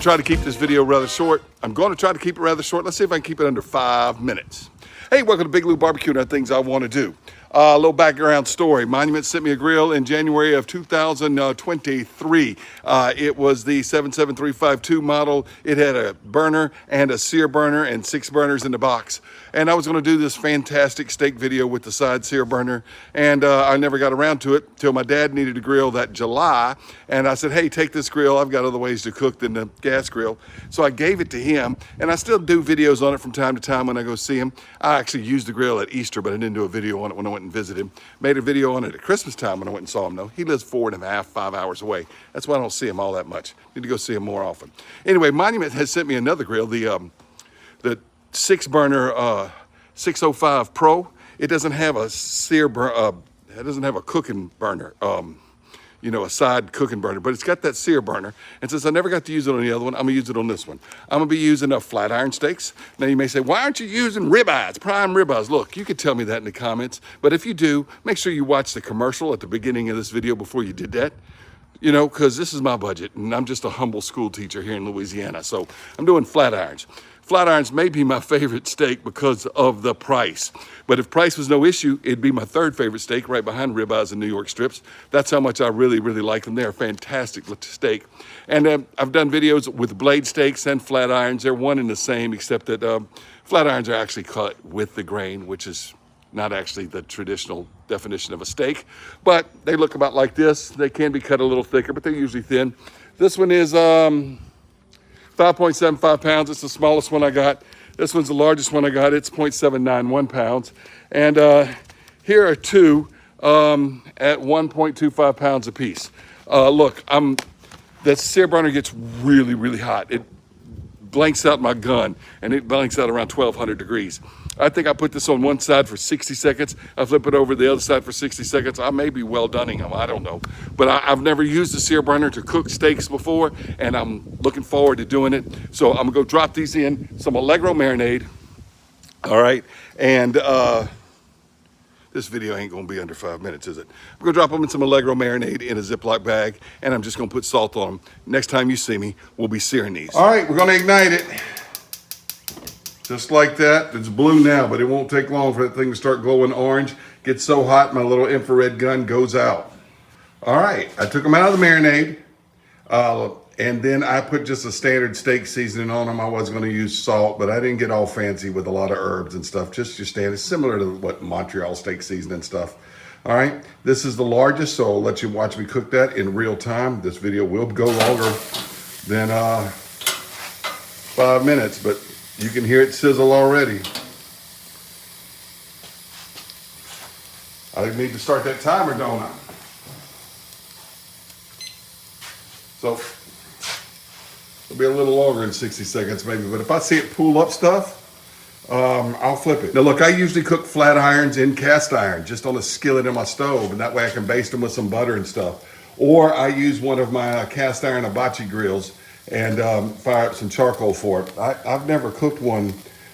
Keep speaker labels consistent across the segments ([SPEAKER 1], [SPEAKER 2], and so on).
[SPEAKER 1] to try to keep this video rather short. I'm going to try to keep it rather short. Let's see if I can keep it under 5 minutes. Hey, welcome to Big Lou Barbecue and our things I want to do. A little background story. Monument sent me a grill in January of 2023. It was the 77352 model. It had a burner and a Sear burner and 6 burners in the box. And I was going to do this fantastic steak video with the side Sear burner. And I never got around to it till my dad needed a grill that July. And I said, hey, take this grill. I've got other ways to cook than the gas grill. So I gave it to him. And I still do videos on it from time to time when I go see him. I actually used the grill at Easter, but I didn't do a video on it when I went and visited him. Made a video on it at Christmas time when I went and saw him, though. He lives 4.5, 5 hours away. That's why I don't see him all that much. Need to go see him more often. Anyway, Monument has sent me another grill, the 6 burner 605 Pro. It doesn't have a Sear it doesn't have a cooking burner. You know, a side cooking burner, but it's got that Sear burner. And since I never got to use it on the other one, I'm gonna use it on this one. I'm gonna be using flat iron steaks. Now you may say, why aren't you using ribeyes, prime ribeyes? Look, you could tell me that in the comments, but if you do, make sure you watch the commercial at the beginning of this video before you did that. You know, because this is my budget, and I'm just a humble school teacher here in Louisiana, so I'm doing flat irons. Flat irons may be my favorite steak because of the price. But if price was no issue, it'd be my 3rd favorite steak right behind ribeyes and New York strips. That's how much I really, really like them. They're a fantastic steak. And I've done videos with blade steaks and flat irons. They're one and the same, except that flat irons are actually cut with the grain, which is not actually the traditional definition of a steak. But they look about like this. They can be cut a little thicker, but they're usually thin. This one is 5.75 pounds. It's the smallest one I got. This one's the largest one I got. It's 0.791 pounds. And here are 2 at 1.25 pounds apiece. Look, that Sear burner gets really, really hot. It blanks out my gun, and it blanks out around 1200 degrees. I think I put this on one side for 60 seconds. I flip it over to the other side for 60 seconds. I may be well dunning them, I don't know. But I've never used the Sear burner to cook steaks before, and I'm looking forward to doing it. So I'm gonna go drop these in some Allegro marinade, all right? And this video ain't gonna be under 5 minutes, is it? I'm gonna drop them in some Allegro marinade in a Ziploc bag, and I'm just gonna put salt on them. Next time you see me, we'll be searing these. All right, we're gonna ignite it. Just like that. It's blue now, but it won't take long for that thing to start glowing orange. Gets so hot, my little infrared gun goes out. All right, I took them out of the marinade, and then I put just a standard steak seasoning on them. I was gonna use salt, but I didn't get all fancy with a lot of herbs and stuff. Just your standard, similar to what Montreal steak seasoning stuff. All right, this is the largest, so I'll let you watch me cook that in real time. This video will go longer than 5 minutes, but you can hear it sizzle already. I need to start that timer, don't I? So it'll be a little longer than 60 seconds maybe, but if I see it pull up stuff, I'll flip it. Now look, I usually cook flat irons in cast iron, just on a skillet in my stove, and that way I can baste them with some butter and stuff. Or I use one of my cast iron hibachi grills and fire up some charcoal for it. I've never cooked one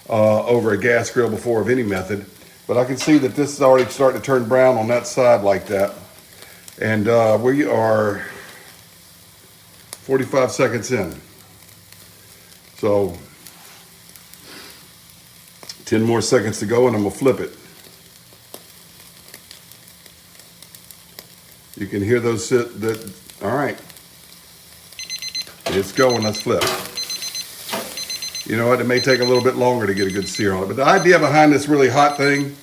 [SPEAKER 1] over a gas grill before of any method, but I can see that this is already starting to turn brown on that side like that. And we are 45 seconds in. So 10 more seconds to go and I'm gonna flip it. You can hear those all right. It's going, let's flip. You know what, it may take a little bit longer to get a good sear on it, but the idea behind this really hot thing,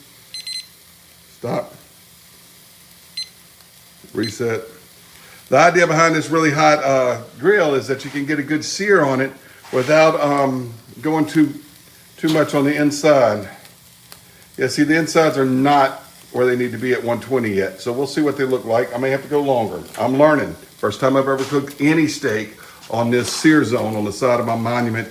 [SPEAKER 1] stop, reset. The idea behind this really hot grill is that you can get a good sear on it without going too much on the inside. Yeah, see, the insides are not where they need to be at 120 yet, so we'll see what they look like. I may have to go longer. I'm learning. First time I've ever cooked any steak on this sear zone on the side of my Monument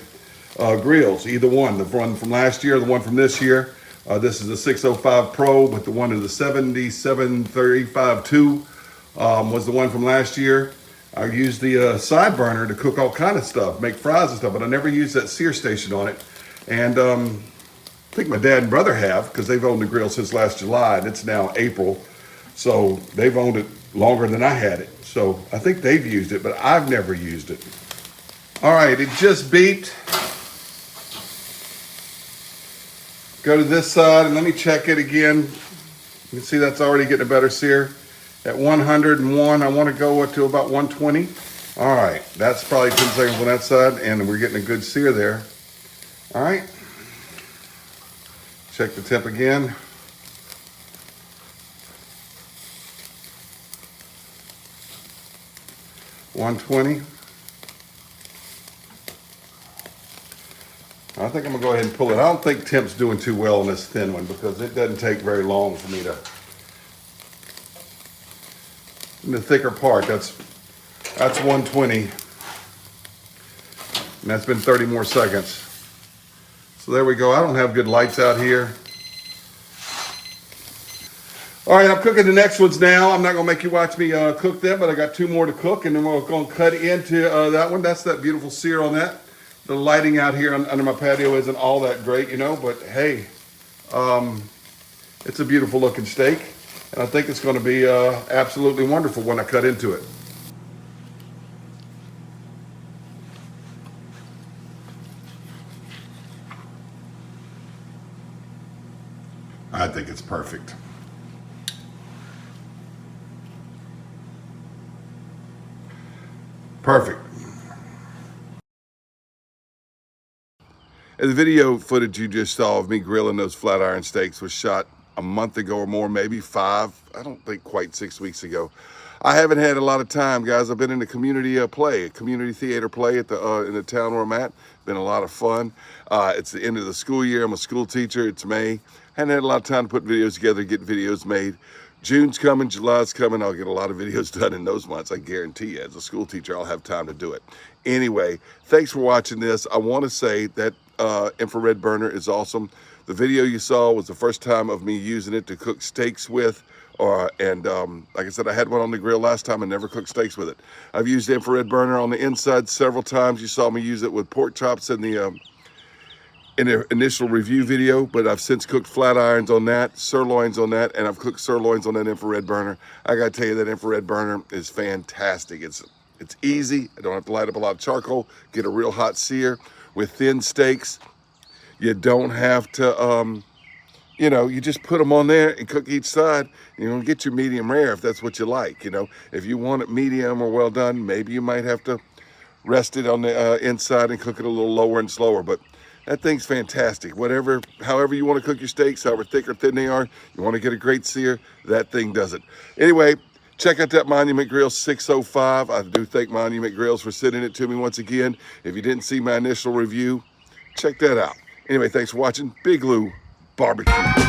[SPEAKER 1] grills, either one, the one from last year, the one from this year. This is the 605 Pro, but the one of the 77352 was the one from last year. I used the side burner to cook all kind of stuff, make fries and stuff, but I never used that sear station on it. And I think my dad and brother have, because they've owned the grill since last July, and it's now April. So they've owned it longer than I had it. So I think they've used it, but I've never used it. All right, it just beeped. Go to this side and let me check it again. You can see that's already getting a better sear. At 101, I want to go up to about 120. All right, that's probably 10 seconds on that side, and we're getting a good sear there. All right, check the temp again. $120. I think I'm gonna go ahead and pull it. I don't think temp's doing too well on this thin one because it doesn't take very long for me to. In the thicker part, that's 120, and that's been 30 more seconds. So there we go. I don't have good lights out here. All right, I'm cooking the next ones now. I'm not gonna make you watch me cook them, but I got 2 more to cook, and then we're gonna cut into that one. That's that beautiful sear on that. The lighting out here under my patio isn't all that great, you know, but hey, it's a beautiful looking steak, and I think it's gonna be absolutely wonderful when I cut into it. I think it's perfect. Perfect. And the video footage you just saw of me grilling those flat iron steaks was shot a month ago or more, maybe 5, I don't think quite 6 weeks ago. I haven't had a lot of time, guys. I've been in a community community theater play at the in the town where I'm at. Been a lot of fun. It's the end of the school year. I'm a school teacher. It's May. Hadn't had a lot of time to put videos together, get videos made. June's coming, July's coming. I'll get a lot of videos done in those months. I guarantee you, as a school teacher, I'll have time to do it. Anyway, thanks for watching this. I want to say that infrared burner is awesome. The video you saw was the first time of me using it to cook steaks with. Like I said, I had one on the grill last time and never cooked steaks with it. I've used the infrared burner on the inside several times. You saw me use it with pork chops in the initial review video, but I've since cooked flat irons on that, sirloins on that, and I've cooked sirloins on that infrared burner. I gotta tell you, that infrared burner is fantastic. It's easy. I don't have to light up a lot of charcoal, get a real hot sear. With thin steaks, you don't have to, you know, you just put them on there and cook each side. You're gonna get your medium rare if that's what you like. You know, if you want it medium or well done, maybe you might have to rest it on the inside and cook it a little lower and slower. But that thing's fantastic. However you want to cook your steaks, however thick or thin they are, you want to get a great sear, that thing does it. Anyway, check out that Monument Grill 605. I do thank Monument Grills for sending it to me once again. If you didn't see my initial review, check that out. Anyway, thanks for watching Big Lou Barbecue.